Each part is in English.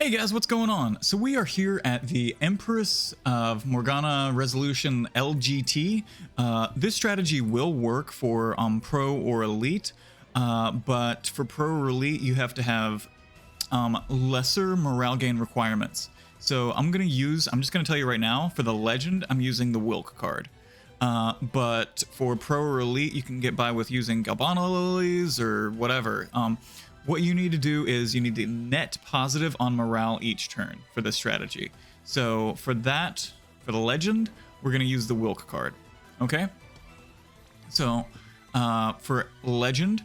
Hey guys, what's going on? So we are here at the Empress of Morgana Resolution LGT. This strategy will work for Pro or Elite, but for Pro or Elite you have to have lesser morale gain requirements. So I'm just gonna tell you right now, for the Legend, I'm using the Wilk card. But for Pro or Elite, you can get by with using Galbana Lilies or whatever. What you need to do is you need to net positive on morale each turn for this strategy. So for that, for the Legend, we're going to use the Wilk card. Okay? So for Legend,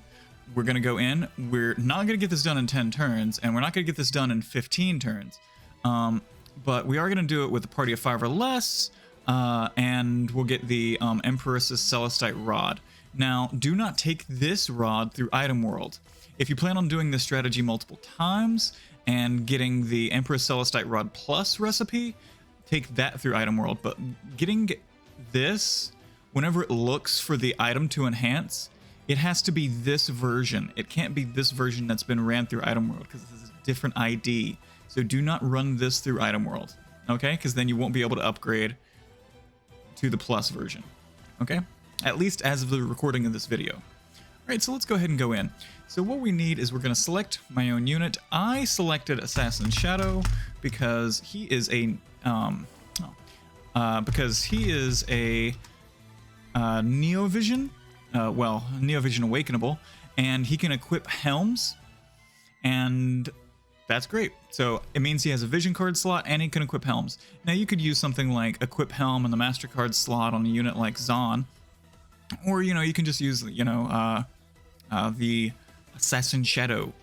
we're going to go in. We're not going to get this done in 10 turns, and we're not going to get this done in 15 turns. But we are going to do it with a party of 5 or less, and we'll get the Empress's Celestite Rod. Now, do not take this rod through Item World. If you plan on doing this strategy multiple times and getting the Empress Celestite Rod Plus recipe, take that through Item World. But getting this, whenever it looks for the item to enhance, it has to be this version. It can't be this version that's been ran through Item World because this is a different ID. So do not run this through Item World, okay? Because then you won't be able to upgrade to the Plus version, okay? At least as of the recording of this video. All right, so let's go ahead and go in. So what we need is we're going to select my own unit. I selected Assassin Shadow because he is a Neovision, Neovision Awakenable, and he can equip helms, and that's great. So it means he has a vision card slot and he can equip helms. Now you could use something like equip helm in the master card slot on a unit like Zahn, or you can just use the Assassin Shadow.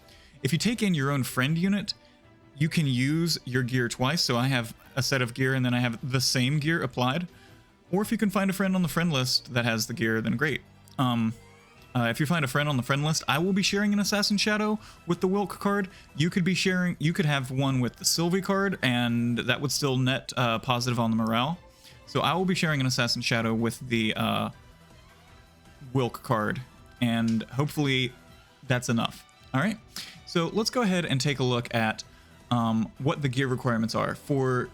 If you take in your own friend unit, you can use your gear twice. So I have a set of gear and then I have the same gear applied. Or if you can find a friend on the friend list that has the gear, then great. If you find a friend on the friend list, I will be sharing an Assassin Shadow with the Wilk card. You could have one with the Sylvie card, and that would still net positive on the morale. So I will be sharing an Assassin Shadow with the Wilk card, and hopefully that's enough. All right, so let's go ahead and take a look at what the gear requirements are. For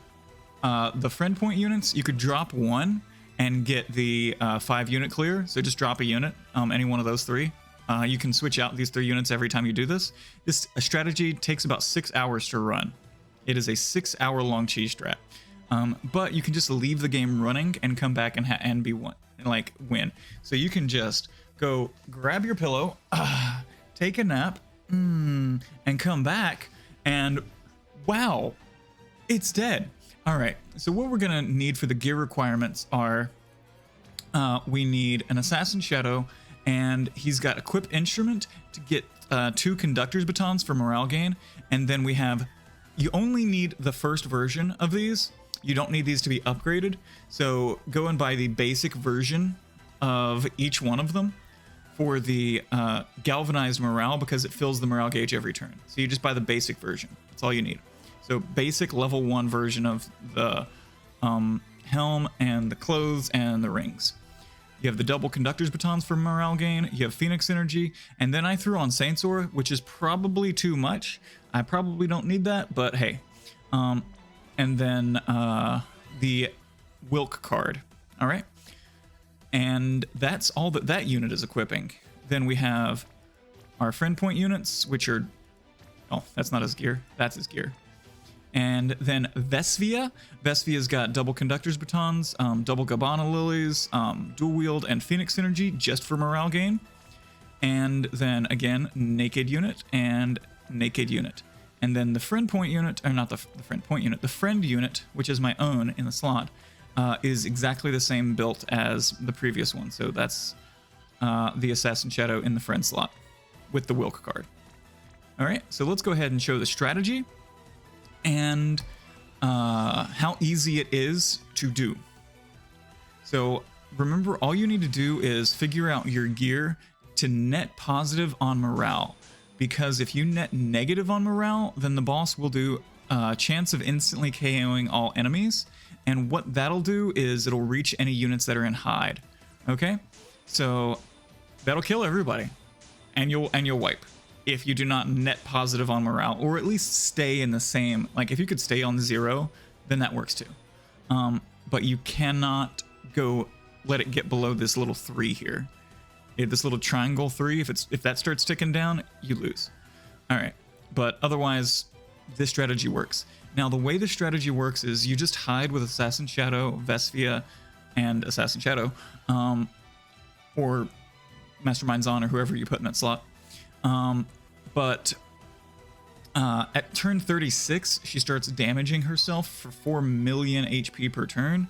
the friend point units, you could drop one and get the 5 unit clear. So just drop a unit, any one of those 3. You can switch out these 3 units every time you do this. This strategy takes about 6 hours to run. It is a 6-hour long cheese strat. But you can just leave the game running and come back and win. So you can just go grab your pillow, take a nap, and come back, and wow, it's dead. All right, so what we're gonna need for the gear requirements are, we need an Assassin Shadow, and he's got Equip Instrument to get 2 Conductor's Batons for morale gain, and then you only need the first version of these. You don't need these to be upgraded, so go and buy the basic version of each one of them for the Galvanized Morale, because it fills the morale gauge every turn. So you just buy the basic version. That's all you need. So basic level 1 version of the helm and the clothes and the rings. You have the double Conductor's Batons for morale gain. You have Phoenix Energy. And then I threw on Saintsor, which is probably too much. I probably don't need that, but hey. And then the Wilk card. All right. And that's all that unit is equipping. Then we have our friend point units, which are... Oh, that's not his gear. That's his gear. And then Vesvia. Vesvia's got double Conductor's Batons, double Galbana Lilies, dual wield, and Phoenix Energy just for morale gain. And then again, Naked Unit and Naked Unit. And then the friend point unit, or not the friend point unit, the friend unit, which is my own in the slot, is exactly the same built as the previous one. So that's the Assassin Shadow in the friend slot with the Wilk card. All right, so let's go ahead and show the strategy and how easy it is to do. So remember, all you need to do is figure out your gear to net positive on morale, because if you net negative on morale, then the boss will do a chance of instantly KOing all enemies, and what that'll do is it'll reach any units that are in hide. Okay, so that'll kill everybody, and you'll wipe. if you do not net positive on morale, or at least stay in the same, like if you could stay on 0, then that works too. But you cannot go let it get below this little 3 here. This little triangle 3, if that starts ticking down, you lose. All right, but otherwise, this strategy works. Now, the way the strategy works is you just hide with Assassin Shadow, Vesvia, and Assassin Shadow, or Mastermind's On, or whoever you put in that slot. But at turn 36, she starts damaging herself for 4 million HP per turn,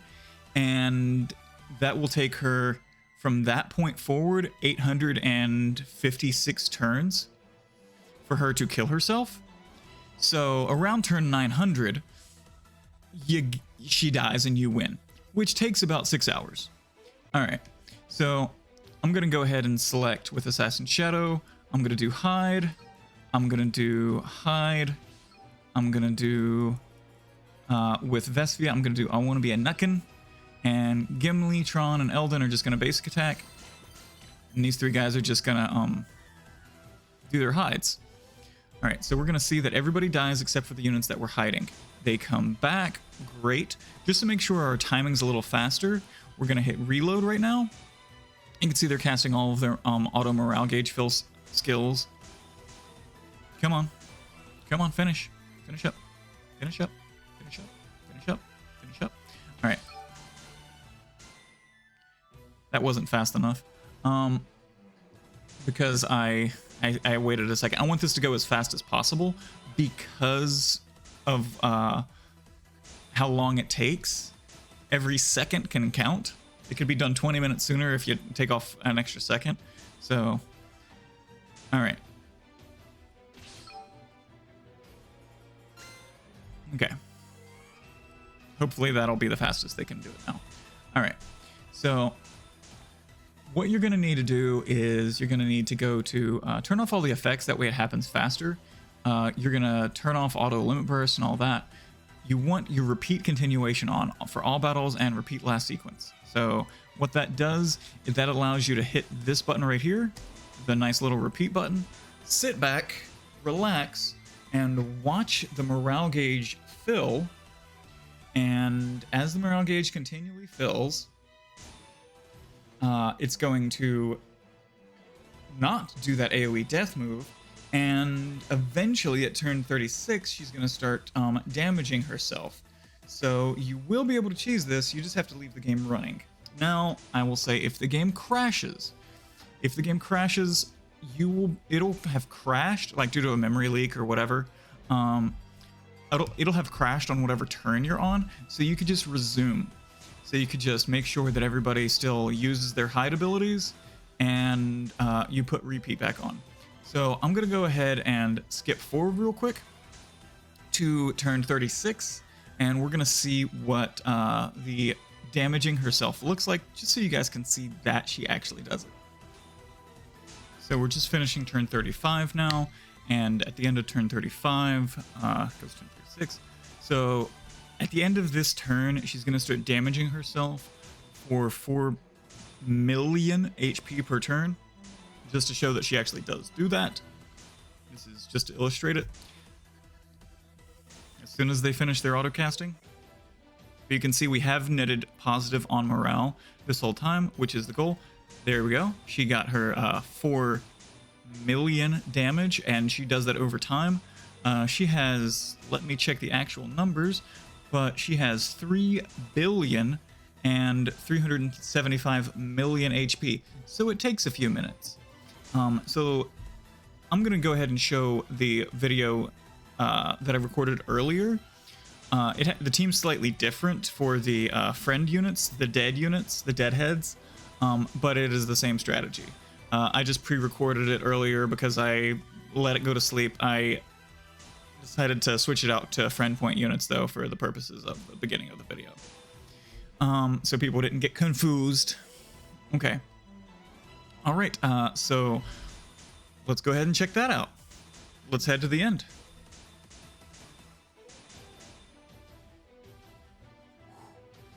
and that will take her from that point forward 856 turns for her to kill herself. So around turn 900, she dies and you win, which takes about 6 hours. All right, so I'm gonna go ahead and select with Assassin Shadow. I'm gonna do hide. I'm gonna do hide. I'm gonna do with Vesvia. I'm gonna do I want to be a Nukin, and Gimli, Tron, and Eldon are just gonna basic attack, and these 3 guys are just gonna do their hides. All right, so we're gonna see that everybody dies except for the units that were hiding. They come back, great. Just to make sure our timing's a little faster, we're gonna hit reload right now. You can see they're casting all of their auto morale gauge fill skills. Come on, finish up, finish up. All right, that wasn't fast enough, because I waited a second. I want this to go as fast as possible because of how long it takes. Every second can count. It could be done 20 minutes sooner if you take off an extra second. So, all right. Okay. Hopefully that'll be the fastest they can do it now. All right. So what you're going to need to do is you're going to need to go to turn off all the effects. That way it happens faster. You're going to turn off auto limit burst and all that. You want your repeat continuation on for all battles and repeat last sequence. So what that does is that allows you to hit this button right here, the nice little repeat button, sit back, relax, and watch the morale gauge fill. And as the morale gauge continually fills, it's going to not do that AoE death move, and eventually at turn 36, she's going to start damaging herself. So you will be able to cheese this, you just have to leave the game running. Now, I will say if the game crashes, it'll have crashed, like due to a memory leak or whatever. It'll have crashed on whatever turn you're on, so you could just resume. So you could just make sure that everybody still uses their hide abilities, and you put repeat back on. So I'm gonna go ahead and skip forward real quick to turn 36, and we're gonna see what the damaging herself looks like, just so you guys can see that she actually does it. So we're just finishing turn 35 now, and at the end of turn 35 goes turn 36. So at the end of this turn, she's gonna start damaging herself for 4 million HP per turn, just to show that she actually does do that. This is just to illustrate it. As soon as they finish their auto casting, you can see we have netted positive on morale this whole time, which is the goal. There we go. She got her 4 million damage, and she does that over time. She has, let me check the actual numbers, but she has 3 billion and 375 million HP. So it takes a few minutes. So I'm going to go ahead and show the video that I recorded earlier. The team's slightly different for the friend units, the dead units, the deadheads, but it is the same strategy. I just pre-recorded it earlier because I let it go to sleep. I decided to switch it out to friend point units, though, for the purposes of the beginning of the video. So people didn't get confused. Okay. All right, so let's go ahead and check that out. Let's head to the end.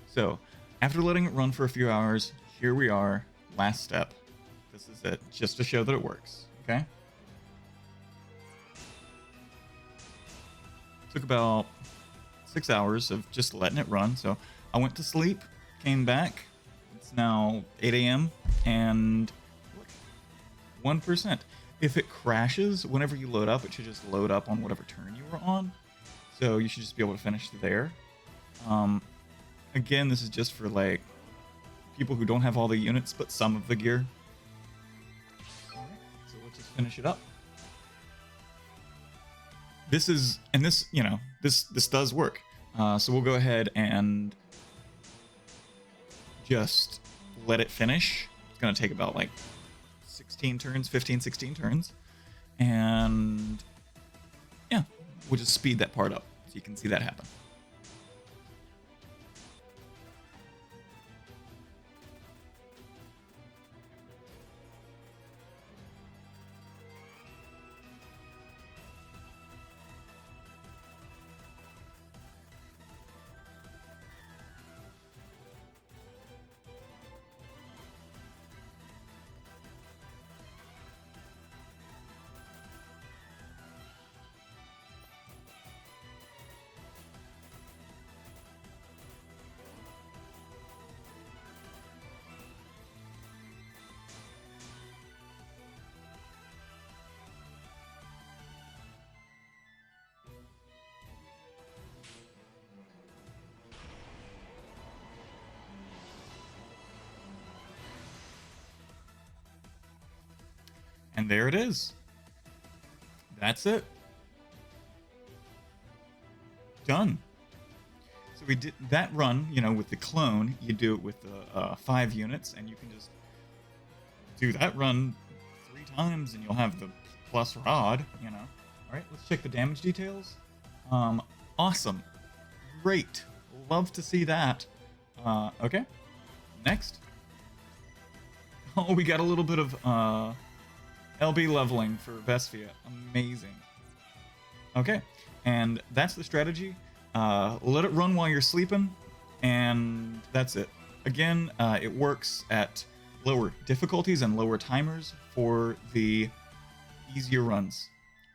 So, after letting it run for a few hours, here we are, last step. This is it, just to show that it works, okay? took about 6 hours of just letting it run. So I went to sleep, came back. It's now 8 a.m. and 1%. If it crashes, whenever you load up, it should just load up on whatever turn you were on. So you should just be able to finish there. Again, this is just for like people who don't have all the units, but some of the gear. Alright, so let's just finish it up. This is, and this, you know, this does work. So we'll go ahead and just let it finish. It's going to take about like 16 turns, 15, 16 turns. And yeah, we'll just speed that part up so you can see that happen. And there it is. That's it. Done. So we did that run, you know, with the clone. You do it with the 5 units, and you can just do that run 3 times, and you'll have the plus rod, you know. All right, let's check the damage details. Awesome. Great. Love to see that. Okay. Next. Oh, we got a little bit of LB leveling for Vesphia. Amazing. Okay, and that's the strategy. Let it run while you're sleeping, and that's it. Again, it works at lower difficulties and lower timers for the easier runs.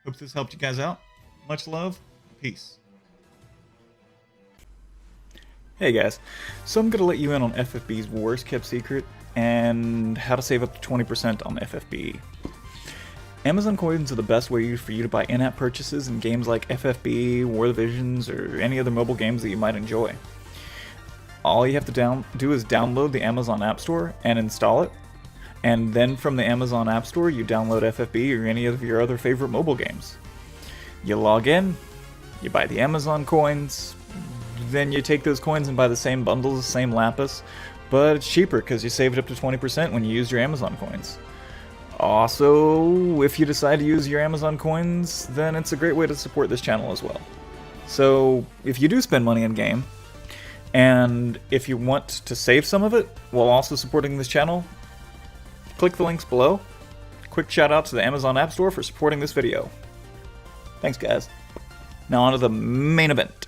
Hope this helped you guys out. Much love. Peace. Hey guys, so I'm going to let you in on FFBE's worst kept secret and how to save up to 20% on FFBE. Amazon coins are the best way for you to buy in-app purchases in games like FFBE, War of the Visions, or any other mobile games that you might enjoy. All you have to do is download the Amazon App Store and install it, and then from the Amazon App Store you download FFBE or any of your other favorite mobile games. You log in, you buy the Amazon coins, then you take those coins and buy the same bundles, the same lapis, but it's cheaper because you saved up to 20% when you use your Amazon coins. Also, if you decide to use your Amazon coins, then it's a great way to support this channel as well. So, if you do spend money in game, and if you want to save some of it while also supporting this channel, click the links below. Quick shout out to the Amazon App Store for supporting this video. Thanks guys. Now on to the main event.